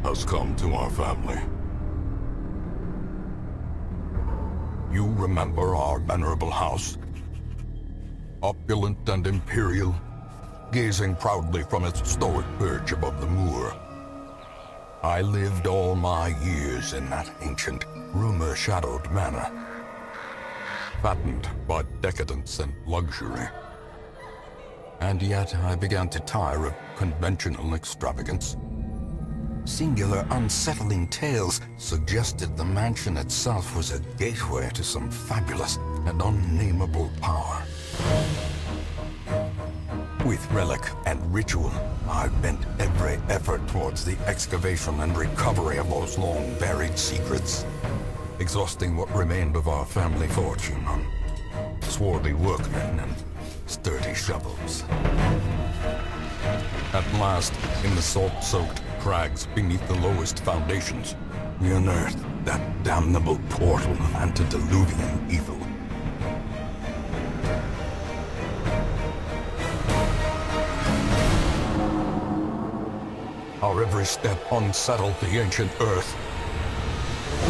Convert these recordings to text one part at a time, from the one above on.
has come to our family. You remember our venerable house? Opulent and imperial, gazing proudly from its stoic perch above the moor. I lived all my years in that ancient, rumor-shadowed manor, fattened by decadence and luxury. And yet I began to tire of conventional extravagance. Singular, unsettling tales suggested the mansion itself was a gateway to some fabulous and unnameable power. With relic and ritual, I bent every effort towards the excavation and recovery of those long-buried secrets, exhausting what remained of our family fortune on swarthy workmen and sturdy shovels. At last, in the salt-soaked crags beneath the lowest foundations, we unearthed that damnable portal antediluvian evil. Our every step unsettled the ancient earth.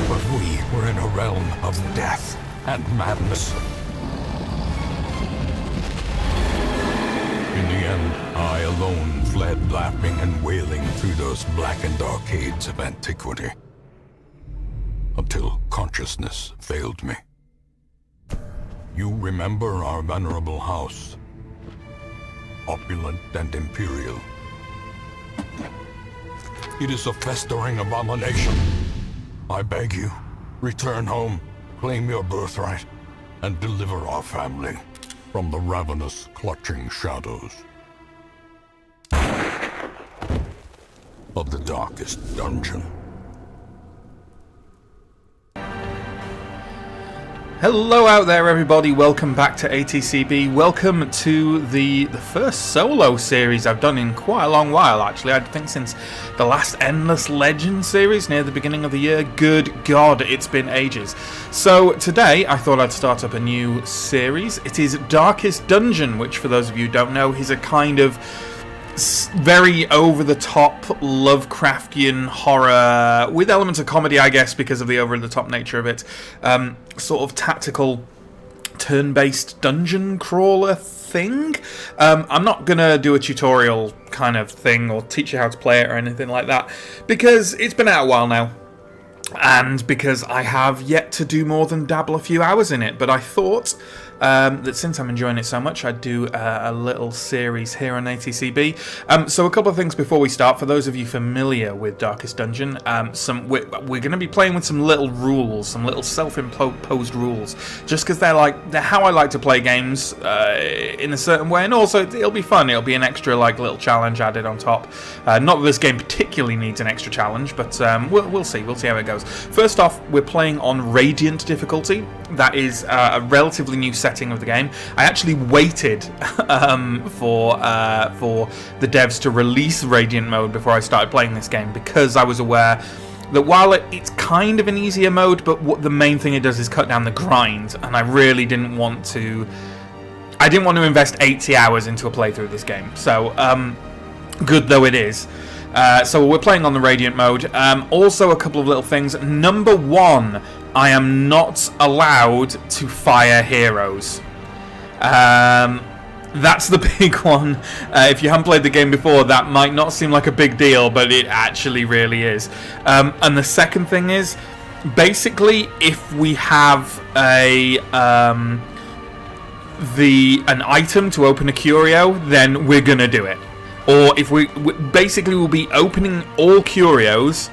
But we were in a realm of death and madness. In the end, I alone fled laughing and wailing through those blackened arcades of antiquity, until consciousness failed me. You remember our venerable house, opulent and imperial. It is a festering abomination. I beg you, return home, claim your birthright, and deliver our family from the ravenous, clutching shadows of the darkest dungeon. Hello out there everybody, welcome back to ATCB, welcome to the first solo series I've done in quite a long while actually. I think since the last Endless Legend series near the beginning of the year. Good God, it's been ages. So today I thought I'd start up a new series. It is Darkest Dungeon, which for those of you who don't know is a kind of very over-the-top Lovecraftian horror with elements of comedy, I guess, because of the over-the-top nature of it. Sort of tactical turn-based dungeon crawler thing. I'm not gonna do a tutorial kind of thing or teach you how to play it or anything like that because it's been out a while now and because I have yet to do more than dabble a few hours in it, but I thought that since I'm enjoying it so much, I'd do a little series here on ATCB. So a couple of things before we start. For those of you familiar with Darkest Dungeon, we're going to be playing with some little rules, some little self-imposed rules, just because they're how I like to play games in a certain way, and also it'll be fun. It'll be an extra little challenge added on top. Not that this game particularly needs an extra challenge, but we'll see. We'll see how it goes. First off, we're playing on Radiant difficulty. That is a relatively new setting of the game. I actually waited for the devs to release Radiant mode before I started playing this game because I was aware that while it's kind of an easier mode, but what the main thing it does is cut down the grind, and I really didn't want to. I didn't want to invest 80 hours into a playthrough of this game. So good though it is. So we're playing on the Radiant mode. Also, a couple of little things. Number one, I am not allowed to fire heroes. That's the big one. If you haven't played the game before, that might not seem like a big deal, but it actually really is. And the second thing is, basically, if we have an item to open a curio, then we're gonna do it. Or if basically we'll be opening all curios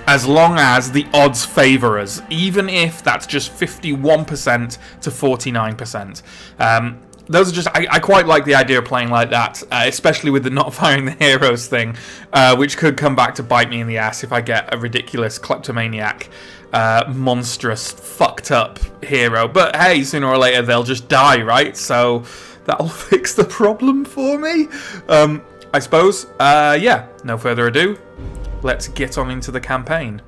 as long as the odds favour us, even if that's just 51% to 49%. Those are just I quite like the idea of playing like that, especially with the not firing the heroes thing, which could come back to bite me in the ass if I get a ridiculous kleptomaniac, monstrous, fucked up hero. But hey, sooner or later they'll just die, right? So that'll fix the problem for me. I suppose. Yeah, no further ado. Let's get on into the campaign.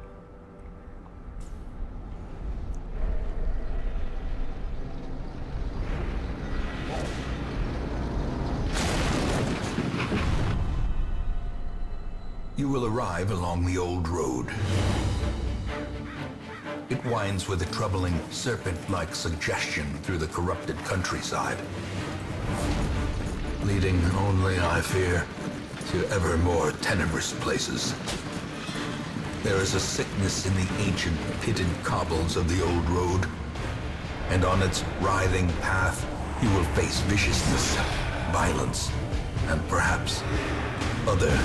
You will arrive along the old road. It winds with a troubling, serpent-like suggestion through the corrupted countryside, leading only, I fear, to ever more tenebrous places. There is a sickness in the ancient pitted cobbles of the old road, and on its writhing path you will face viciousness, violence, and perhaps other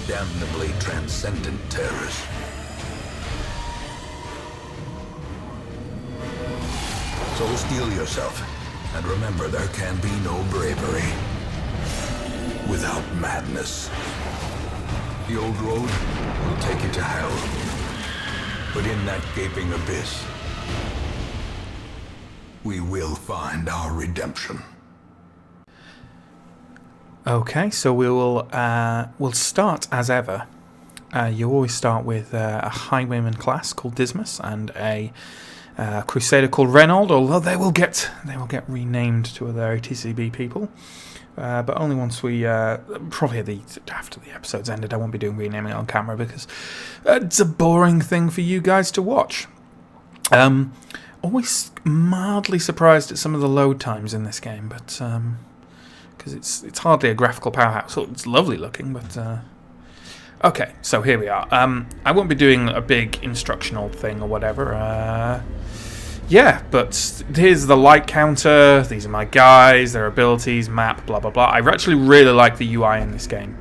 damnably transcendent terrors. So steel yourself, and remember there can be no bravery without madness. The old road will take you to hell, but in that gaping abyss, we will find our redemption. Okay, so we'll start as ever. You always start with a highwayman class called Dismas and a crusader called Renauld, although they will get renamed to other ATCB people. But only once we probably after the episode's ended. I won't be doing renaming on camera because it's a boring thing for you guys to watch. Always mildly surprised at some of the load times in this game, but because it's hardly a graphical powerhouse. It's lovely looking, but okay. So here we are. I won't be doing a big instructional thing or whatever. Yeah, but here's the light counter. These are my guys, their abilities, map, blah blah blah. I actually really like the UI in this game.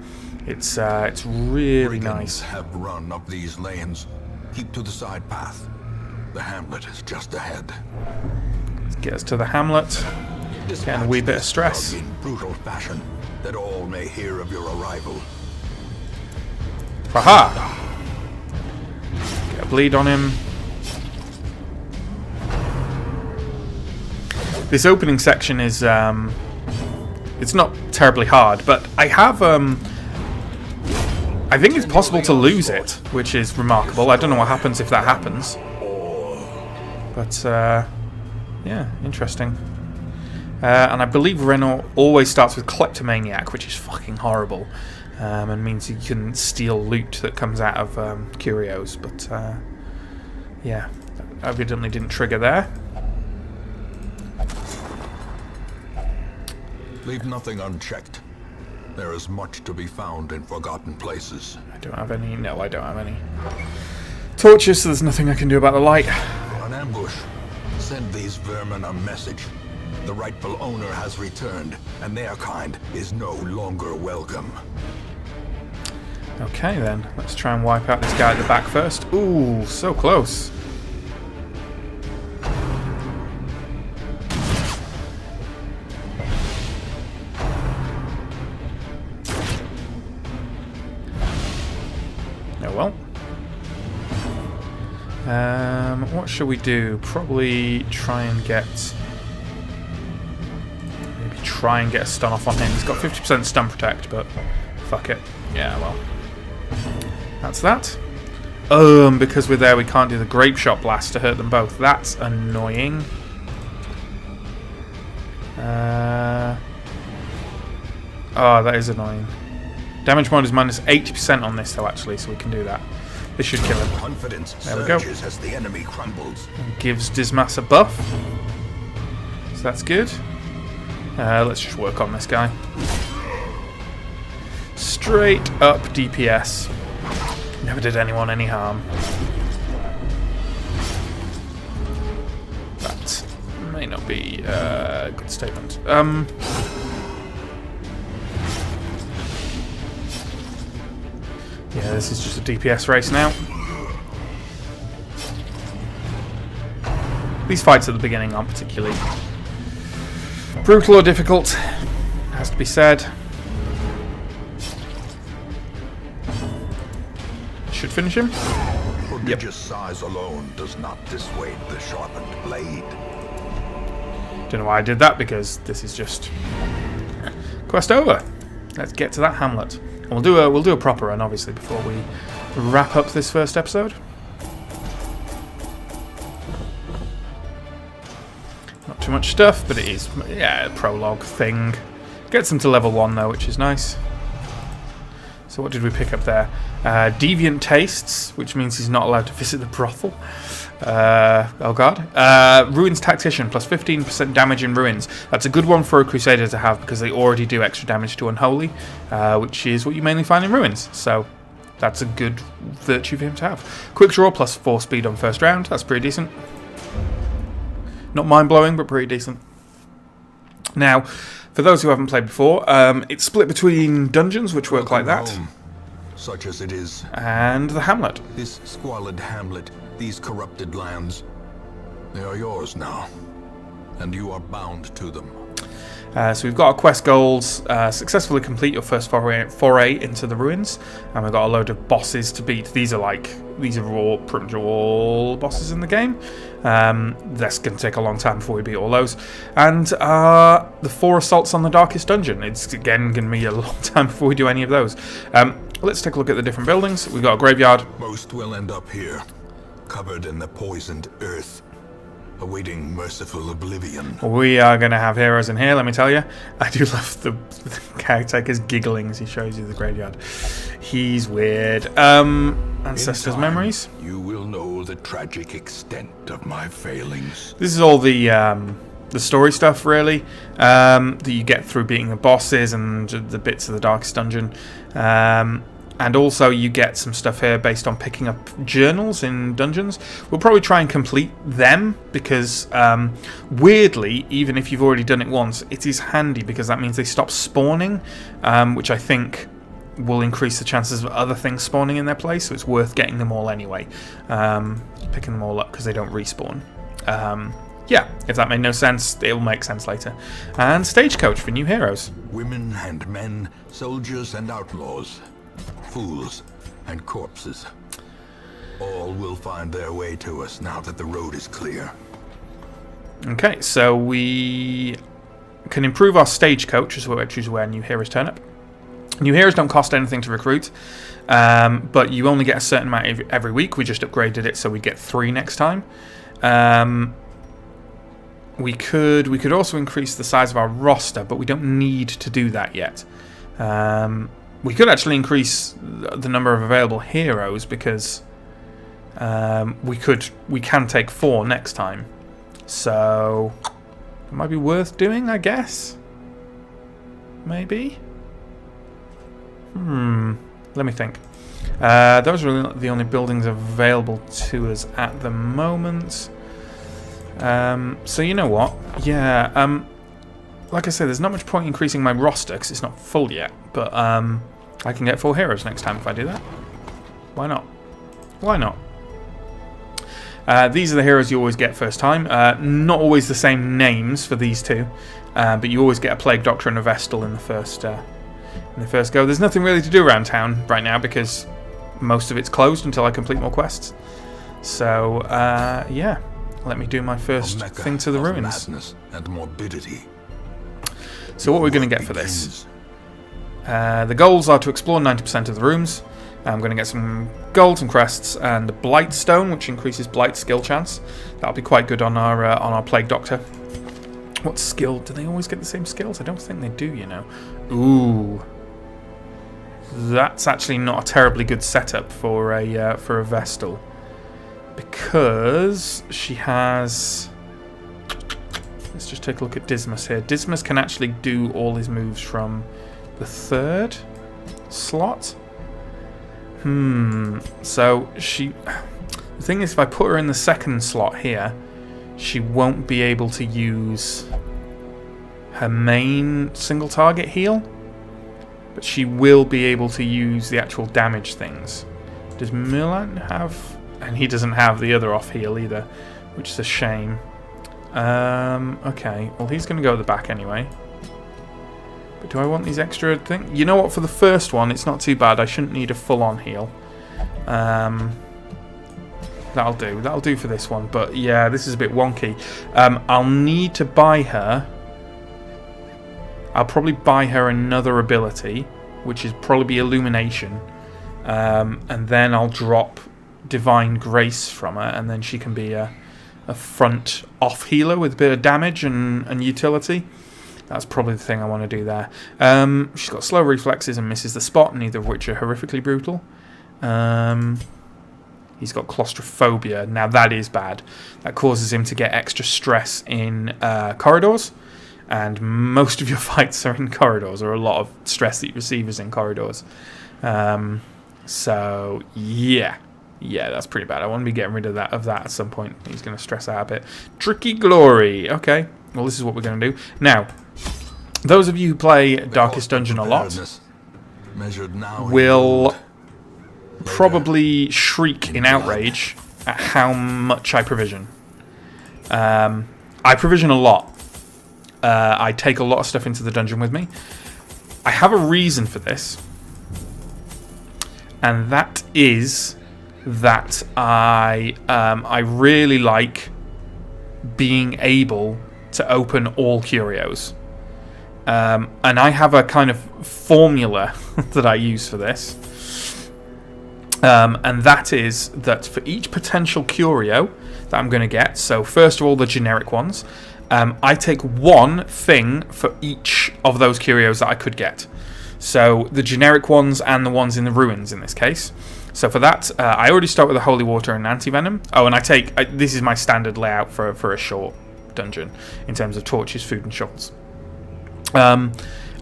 It's really nice. Have run up these lanes. Keep to the side path. The hamlet is just ahead. Let's get us to the hamlet. Getting a wee bit of stress. In brutal fashion, that all may hear of your arrival. Haha! Get a bleed on him. This opening section is it's not terribly hard, but I have I think it's possible to lose it, which is remarkable. I don't know what happens if that happens, but yeah, interesting. And I believe Renault always starts with kleptomaniac, which is fucking horrible, and means you can steal loot that comes out of curios. But yeah, evidently didn't trigger there. Leave nothing unchecked. There is much to be found in forgotten places. I don't have any. No, I don't have any torches, so there's nothing I can do about the light. An ambush. Send these vermin a message. The rightful owner has returned, and their kind is no longer welcome. Okay then, let's try and wipe out this guy at the back first. Ooh, so close. Oh well. What should we do? Probably try and get a stun off on him. He's got 50% stun protect, but fuck it. Yeah, well. That's that. Because we're there, we can't do the grape shot blast to hurt them both. That's annoying. Oh, that is annoying. Damage mod is minus 80% on this, though, actually, so we can do that. This should kill him. Confidence there we go. As the enemy crumbles. And gives Dismas a buff. So that's good. Let's just work on this guy. Straight up DPS. Never did anyone any harm. That may not be a good statement. Yeah, this is just a DPS race now. These fights at the beginning aren't particularly brutal or difficult, has to be said. Should finish him. Prodigious size alone does not dissuade the sharpened blade. Don't know why I did that, because this is just quest over. Let's get to that hamlet. And we'll do a proper run, obviously, before we wrap up this first episode. Not too much stuff, but it is, yeah, a prologue thing. Gets them to level 1 though, which is nice. So what did we pick up there? Deviant tastes, which means he's not allowed to visit the brothel. Oh god. Ruins Tactician, plus 15% damage in Ruins. That's a good one for a Crusader to have because they already do extra damage to Unholy, which is what you mainly find in Ruins. So that's a good virtue for him to have. Quick Draw, plus 4 speed on first round. That's pretty decent. Not mind-blowing, but pretty decent. Now, for those who haven't played before, it's split between dungeons, which work like that, home, such as it is, and the hamlet. this squalid hamlet, these corrupted lands, they are yours now, and you are bound to them. So we've got our quest goals, successfully complete your first foray into the ruins, and we've got a load of bosses to beat. These are all pretty much all bosses in the game. That's going to take a long time before we beat all those. And the 4 assaults on the darkest dungeon. It's again going to be a long time before we do any of those. Let's take a look at the different buildings. We've got a graveyard. Most will end up here, covered in the poisoned earth, awaiting merciful oblivion. We are going to have heroes in here, let me tell you. I do love the caretaker's giggling as he shows you the graveyard. He's weird. Ancestors' In time, memories. You will know the tragic extent of my failings. This is all the story stuff, really, that you get through beating the bosses and the bits of the darkest dungeon. And also you get some stuff here based on picking up journals in dungeons. We'll probably try and complete them because, weirdly, even if you've already done it once, it is handy because that means they stop spawning, which I think will increase the chances of other things spawning in their place, so it's worth getting them all anyway. Picking them all up because they don't respawn. Yeah, if that made no sense, it will make sense later. And Stagecoach for new heroes. Women and men, soldiers and outlaws, fools and corpses. All will find their way to us now that the road is clear. Okay, so we can improve our Stagecoach, which is where new heroes turn up. New heroes don't cost anything to recruit, but you only get a certain amount every week. We just upgraded it so we get 3 next time. We could also increase the size of our roster, but we don't need to do that yet. We could actually increase the number of available heroes because we can take 4 next time. So it might be worth doing, I guess. Maybe. Let me think. Those are the only buildings available to us at the moment. So you know what? Yeah. Like I said, there's not much point increasing my roster because it's not full yet. But I can get 4 heroes next time if I do that. Why not? Why not? These are the heroes you always get first time. Not always the same names for these 2, but you always get a Plague Doctor and a Vestal in the first go. There's nothing really to do around town right now because most of it's closed until I complete more quests. So yeah, let me do my first thing to the ruins. Madness and morbidity. So what are we going to get for this? The goals are to explore 90% of the rooms. I'm going to get some gold, some crests, and the Blight Stone, which increases Blight skill chance. That'll be quite good on our Plague Doctor. What skill? Do they always get the same skills? I don't think they do, you know. Ooh. That's actually not a terribly good setup for a Vestal. Because she has... Let's just take a look at Dismas here. Dismas can actually do all his moves from the 3rd slot. So she... The thing is, if I put her in the 2nd slot here, she won't be able to use her main single target heal. But she will be able to use the actual damage things. Does Mulan have... And he doesn't have the other off heal either, which is a shame. Okay, well he's going to go at the back anyway. But do I want these extra things? You know what, for the first one, it's not too bad. I shouldn't need a full-on heal. That'll do for this one. But yeah, this is a bit wonky. I'll need to buy her. I'll probably buy her another ability, which is probably Illumination. And then I'll drop Divine Grace from her, and then she can be a front off healer with a bit of damage and utility. That's probably the thing I want to do there. She's got slow reflexes and misses the spot, neither of which are horrifically brutal. He's got claustrophobia. Now that is bad. That causes him to get extra stress in corridors. And most of your fights are in corridors, or a lot of stress that you receive is in corridors. So, yeah. Yeah, that's pretty bad. I want to be getting rid of that at some point. He's going to stress out a bit. Tricky Glory. Okay. Well, this is what we're going to do. Now, those of you who play Darkest Dungeon a lot will probably shriek in outrage at how much I provision. I provision a lot. I take a lot of stuff into the dungeon with me. I have a reason for this. And that is that I really like being able to open all curios. And I have a kind of formula that I use for this. And that is that for each potential curio that I'm going to get, so first of all the generic ones, I take one thing for each of those curios that I could get. So the generic ones and the ones in the ruins in this case. So for that, I already start with the Holy Water and Anti-Venom. Oh, and this is my standard layout for a short dungeon in terms of torches, food, and shovels. And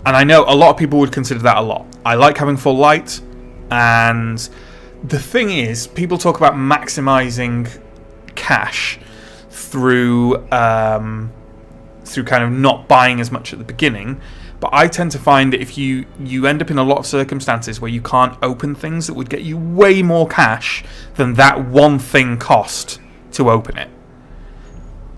I know a lot of people would consider that a lot. I like having full light, and the thing is, people talk about maximizing cash through kind of not buying as much at the beginning. But I tend to find that if you end up in a lot of circumstances where you can't open things that would get you way more cash than that one thing cost to open it.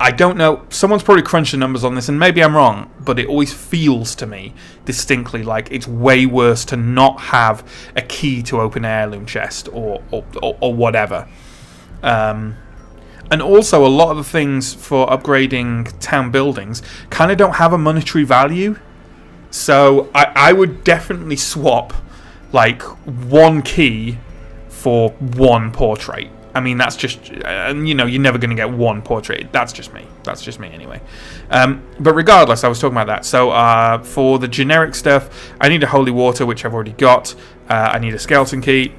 I don't know. Someone's probably crunched the numbers on this, and maybe I'm wrong, but it always feels to me distinctly like it's way worse to not have a key to open an heirloom chest or whatever. And also, a lot of the things for upgrading town buildings kind of don't have a monetary value. So I would definitely swap like one key for one portrait. I mean, that's just, you're never going to get one portrait. That's just me. That's just me anyway. But regardless, I was talking about that. So for the generic stuff, I need a Holy Water, which I've already got. I need a Skeleton Key.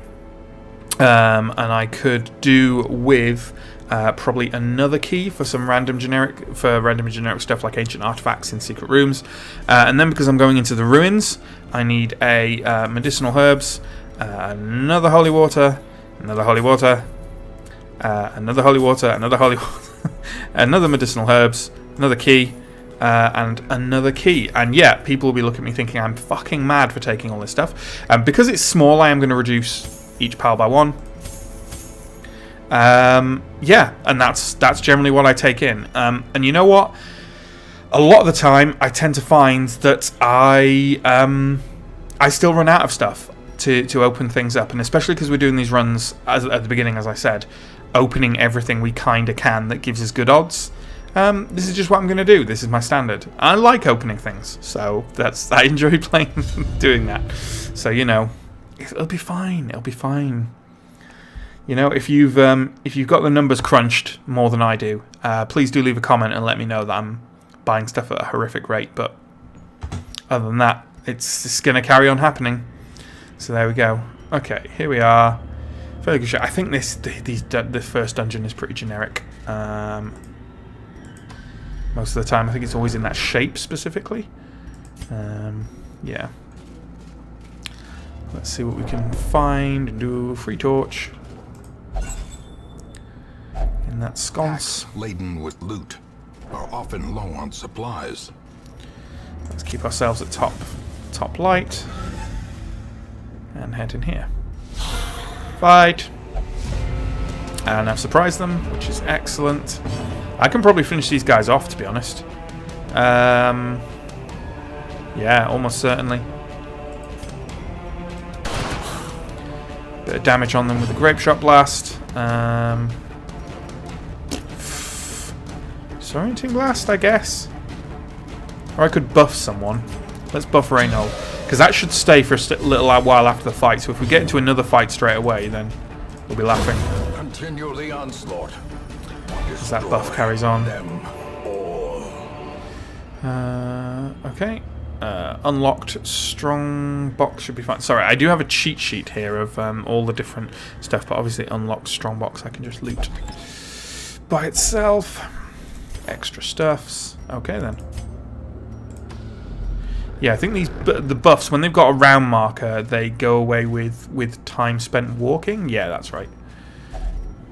And I could do with probably another key for some random generic stuff like ancient artifacts in secret rooms. And then because I'm going into the ruins, I need a medicinal herbs, another Holy Water, another Holy Water, another Holy Water, another Holy Water, another medicinal herbs, another key, and another key. And yeah, people will be looking at me thinking I'm fucking mad for taking all this stuff. Because it's small, I am going to reduce each pile by one. Yeah, and that's generally what I take in. And you know what? A lot of the time, I tend to find that I still run out of stuff to open things up, and especially because we're doing these runs at the beginning, as I said, opening everything we kind of can that gives us good odds. This is just what I'm going to do. This is my standard. I like opening things, so I enjoy playing doing that. So it'll be fine. It'll be fine. If you've got the numbers crunched more than I do, please do leave a comment and let me know that I'm buying stuff at a horrific rate. But other than that, it's going to carry on happening. So there we go. Okay, here we are. Fairly good shot. I think this first dungeon is pretty generic. Most of the time, I think it's always in that shape specifically. Yeah. Let's see what we can find and do. Free torch. In that sconce. Packs laden with loot are often low on supplies. Let's keep ourselves at top light. And head in here. Fight! And I've surprised them, which is excellent. I can probably finish these guys off, to be honest. Yeah, almost certainly. Bit of damage on them with the Grape Shot Blast. Disorienting Blast, I guess. Or I could buff someone. Let's buff Reynold. Because that should stay for a little while after the fight. So if we get into another fight straight away, then we'll be laughing. Continue the onslaught. As that buff carries on. Okay. Unlocked strong box should be fine. Sorry, I do have a cheat sheet here of all the different stuff, but obviously unlocked strong box I can just loot by itself. Extra stuffs. Okay then. Yeah, I think the buffs, when they've got a round marker, they go away with time spent walking. Yeah, that's right.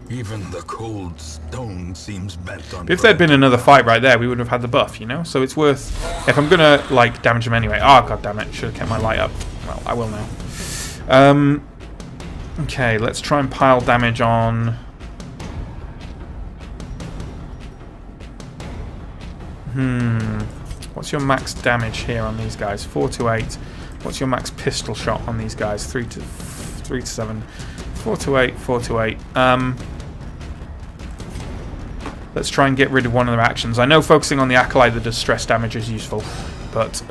Even the cold stone seems bent on. But if there'd been another fight right there, we would have had the buff, you know? So it's worth... If I'm gonna, like, damage them anyway... Oh, god damn it. Should have kept my light up. Well, I will now. Okay, let's try and pile damage on... What's your max damage here on these guys? 4 to 8. What's your max pistol shot on these guys? 3 to 7. 4 to 8. 4 to 8. Let's try and get rid of one of their actions. I know focusing on the Acolyte that does stress damage is useful, but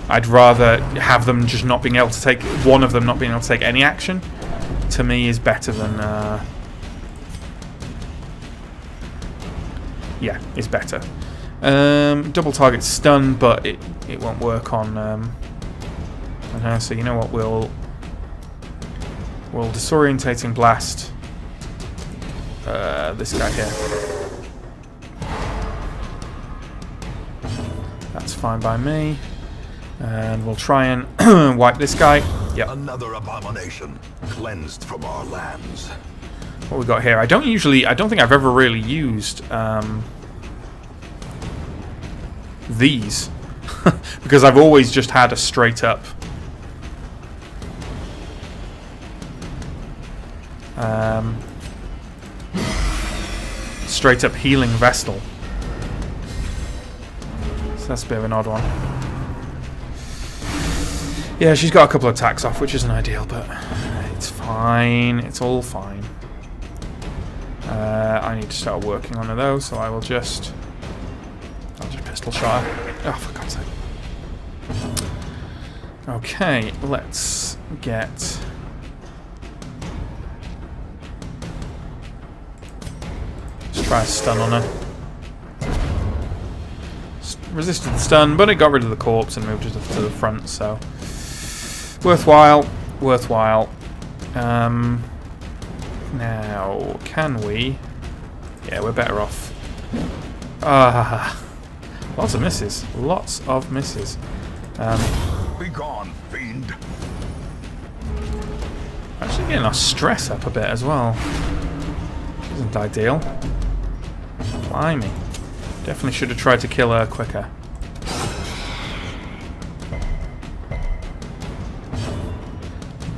I'd rather have them just not being able to take... One of them not being able to take any action, to me, is better than... yeah, is better. Double target stun, but it won't work on her. So you know what? We'll disorientating blast this guy here. That's fine by me. And we'll try and wipe this guy. Yep. Another abomination cleansed from our lands. What we got here? I don't think I've ever really used these because I've always just had a straight up healing Vestal. So that's a bit of an odd one. Yeah, she's got a couple of attacks off, which isn't ideal, but it's fine. It's all fine. I need to start working on one of those, so I'll just pistol shot her. Oh, for God's sake. Okay, let's get... Let's try a stun on her. Resisted the stun, but it got rid of the corpse and moved it to the front, so... Worthwhile. Worthwhile. Now, can we... Yeah, we're better off. Lots of misses. Lots of misses. Be gone, fiend. Actually getting our stress up a bit as well. Isn't ideal. Blimey. Definitely should have tried to kill her quicker.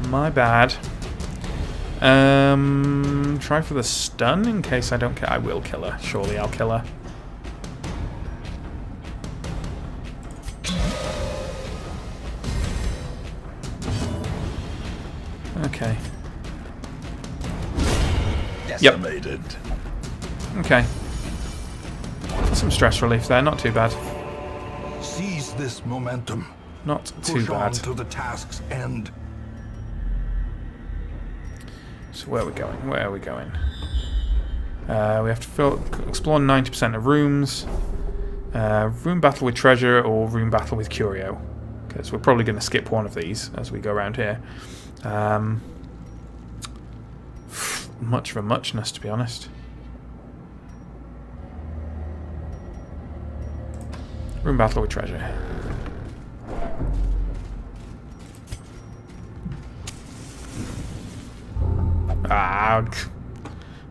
My bad. Try for the stun in case I don't kill. I will kill her. Surely I'll kill her. Okay. Decimated. Yep. Okay. Some stress relief there. Not too bad. Seize this momentum. Not too Push bad. on to the task's end. So where are we going? Where are we going? We have to explore 90% of rooms. Room battle with treasure or room battle with curio. Because we're probably going to skip one of these as we go around here. Much of a muchness, to be honest. Room battle with treasure.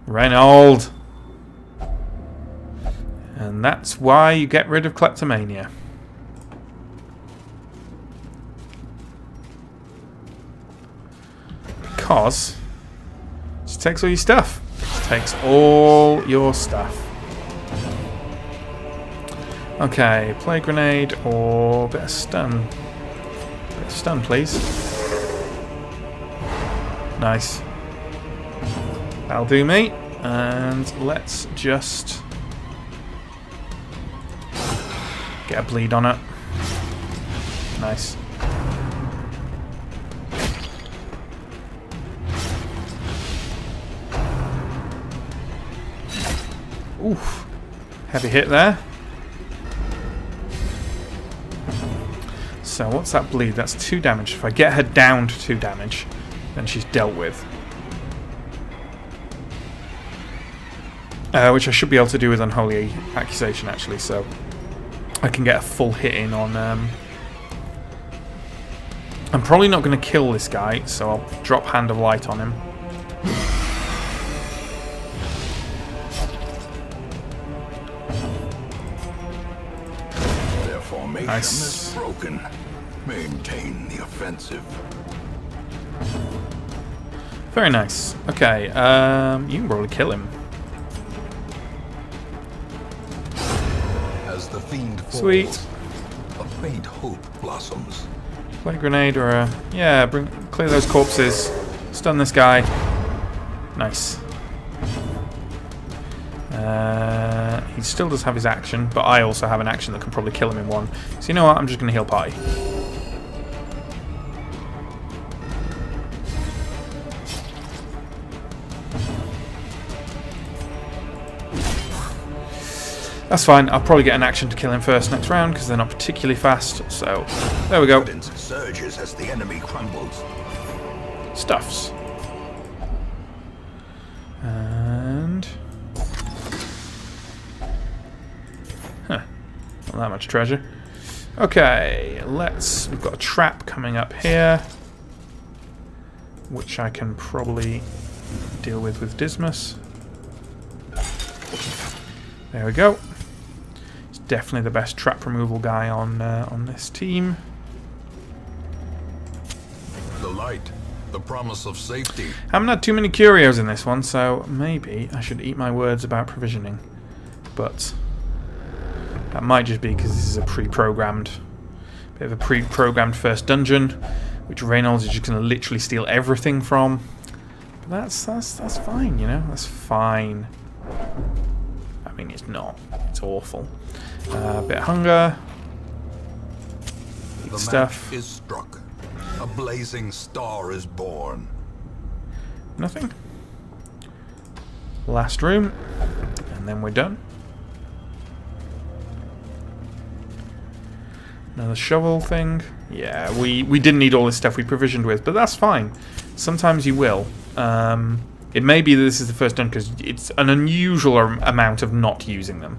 Reynold. And that's why you get rid of kleptomania. Because it just takes all your stuff. It just takes all your stuff. Okay, play grenade or bit of stun. Bit of stun, please. Nice. That'll do me. And let's just get a bleed on it. Nice. Oof. Heavy hit there. So what's that bleed? That's 2 damage. If I get her down to 2 damage, then she's dealt with. Which I should be able to do with Unholy Accusation, actually, so I can get a full hit in on... I'm probably not going to kill this guy, so I'll drop Hand of Light on him. Their formation Nice. is broken. Maintain the offensive. Very nice. Okay, you can probably kill him. As the fiend falls, Sweet. a faint hope blossoms. Play grenade or a... Yeah, clear those corpses. Stun this guy. Nice. He still does have his action, but I also have an action that can probably kill him in one. So you know what? I'm just going to heal party. That's fine. I'll probably get an action to kill him first next round because they're not particularly fast. So there we go. Evidence surges as the enemy crumbles. Stuffs. And... Huh. Not that much treasure. Okay, we've got a trap coming up here, which I can probably deal with Dismas. There we go. He's definitely the best trap removal guy on this team. The light, the promise of safety. I haven't had too many curios in this one, so maybe I should eat my words about provisioning. But that might just be because this is a pre-programmed, bit of a pre-programmed first dungeon, which Reynolds is just going to literally steal everything from. But that's fine, you know. That's fine. I mean, it's not. It's awful. A bit of hunger. The Stuff. match is struck. A blazing star is born. Nothing. Last room. And then we're done. Another shovel thing. Yeah, we didn't need all this stuff we provisioned with, but that's fine. Sometimes you will. It may be that this is the first done because it's an unusual amount of not using them.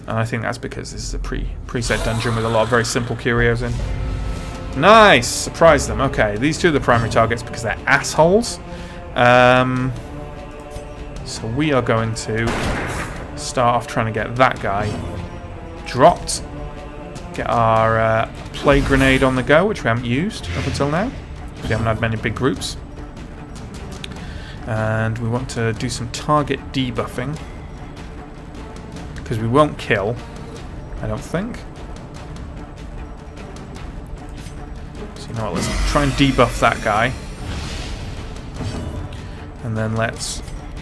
And I think that's because this is a preset dungeon with a lot of very simple curios in. Nice! Surprise them. Okay, these two are the primary targets because they're assholes. So we are going to start off trying to get that guy dropped. Get our plague grenade on the go, which we haven't used up until now. We haven't had many big groups. And we want to do some target debuffing. Because we won't kill, I don't think. So you know what, let's try and debuff that guy. And then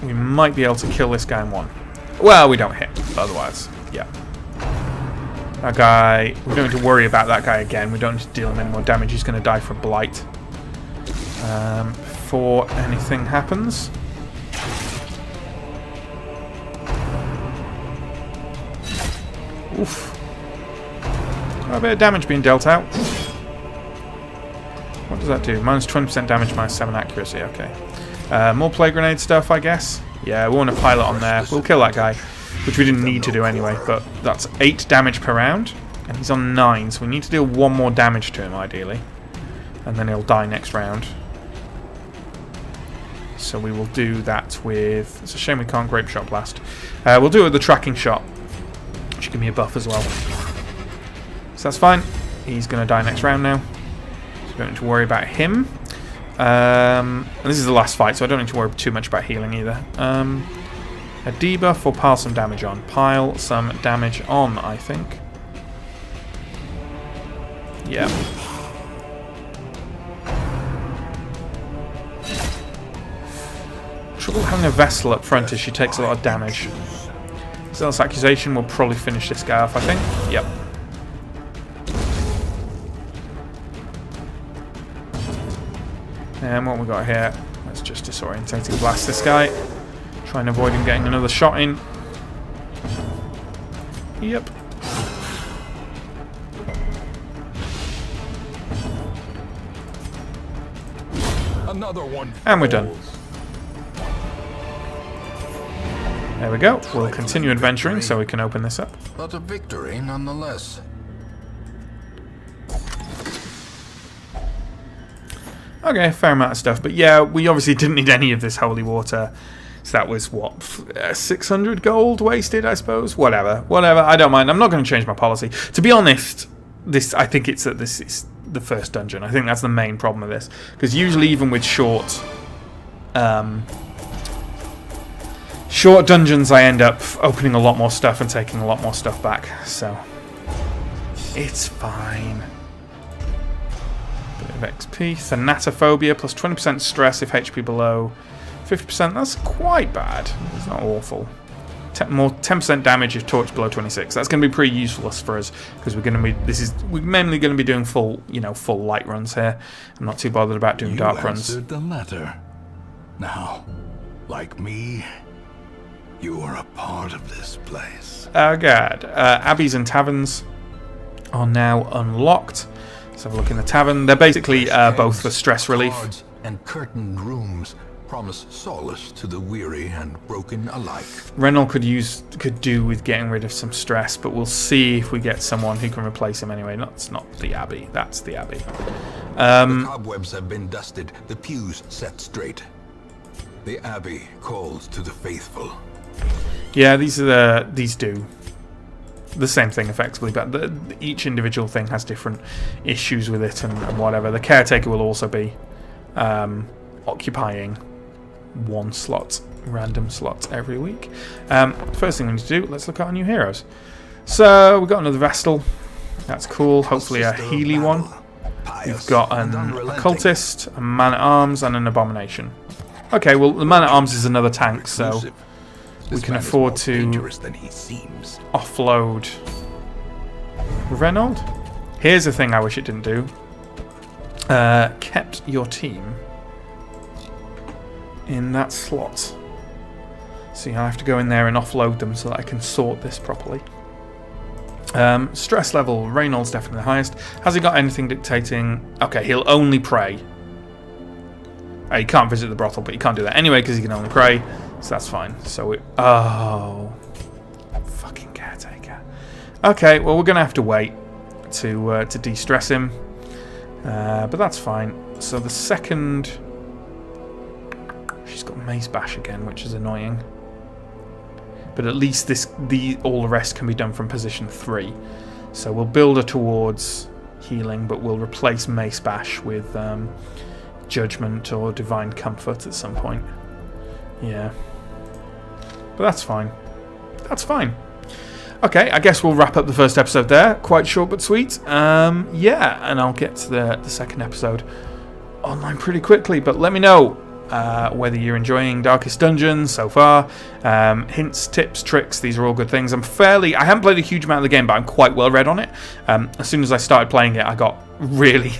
we might be able to kill this guy in one. Well, we don't hit, but otherwise, yeah. That guy, we don't need to worry about that guy again. We don't need to deal him any more damage. He's going to die from blight. Before anything happens. Oof. Quite a bit of damage being dealt out. What does that do? Minus 20% damage, minus 7 accuracy. Okay. More plague grenade stuff, I guess. Yeah, we want a pilot on there. We'll kill that guy. Which we didn't need to do anyway, but that's 8 damage per round. And he's on 9, so we need to deal 1 more damage to him, ideally. And then he'll die next round. So we will do that with... It's a shame we can't Grape Shot Blast. We'll do it with the Tracking Shot, which will give me a buff as well. So that's fine. He's going to die next round now. So we don't need to worry about him. And this is the last fight, so I don't need to worry too much about healing either. A debuff or pile some damage on? Pile some damage on, I think. Yeah. Trouble having a vessel up front is she takes a lot of damage. Zealous Accusation will probably finish this guy off, I think. Yep. And what we got here? Let's just disorientating blast this guy. Try and avoid him getting another shot in. Yep. Another one. And we're done. There we go. We'll continue adventuring so we can open this up. But a victory nonetheless. Okay, fair amount of stuff. But yeah, we obviously didn't need any of this holy water. So that was, what, 600 gold wasted, I suppose? Whatever. I don't mind. I'm not going to change my policy. To be honest, I think it's that this is the first dungeon. I think that's the main problem with this. Because usually even with short dungeons, I end up opening a lot more stuff and taking a lot more stuff back. So, it's fine. Bit of XP. Thanatophobia, plus 20% stress if HP below 50%. That's quite bad. It's not awful. More 10% damage if torch below 26. That's going to be pretty useful for us because we're mainly going to be doing full light runs here. I'm not too bothered about doing dark runs. You answered the letter. Now, like me, you are a part of this place. Oh god. Abbeys and taverns are now unlocked. Let's have a look in the tavern. They're basically both for stress relief. Cards and curtained rooms promise solace to the weary and broken alike. Reynolds could do with getting rid of some stress, but we'll see if we get someone who can replace him anyway. That's not the Abbey. That's the Abbey. The cobwebs have been dusted, the pews set straight. The Abbey calls to the faithful. Yeah, these do the same thing effectively, but each individual thing has different issues with it and whatever. The caretaker will also be occupying one random slot every week. First thing we need to do, let's look at our new heroes. So we've got another Vestal. That's cool. Hopefully a Healy one. We've got an Occultist, a Man-at-Arms, and an Abomination. Okay, well the Man-at-Arms is another tank, so we can afford to offload Reynolds. Here's the thing I wish it didn't do. Kept your team in that slot. See, I have to go in there and offload them so that I can sort this properly. Stress level, Reynolds definitely the highest. Has he got anything dictating? Okay, he'll only pray. He can't visit the brothel, but he can't do that anyway because he can only pray. So that's fine. So oh, fucking caretaker. Okay, well we're gonna have to wait to de-stress him, but that's fine. So the second, she's got Mace Bash again, which is annoying. But at least all the rest can be done from position 3. So we'll build her towards healing, but we'll replace Mace Bash with Judgment or Divine Comfort at some point. Yeah. But that's fine. That's fine. Okay, I guess we'll wrap up the first episode there. Quite short but sweet. Yeah, and I'll get to the second episode online pretty quickly. But let me know whether you're enjoying Darkest Dungeons so far. Hints, tips, tricks, these are all good things. I haven't played a huge amount of the game, but I'm quite well read on it. As soon as I started playing it, I got really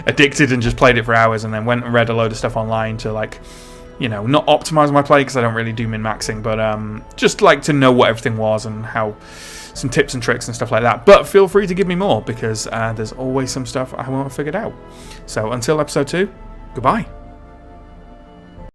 addicted and just played it for hours, and then went and read a load of stuff online to, like, you know, not optimize my play because I don't really do min-maxing, but just like to know what everything was and how some tips and tricks and stuff like that. But feel free to give me more because there's always some stuff I won't have figured out. So until episode 2, goodbye.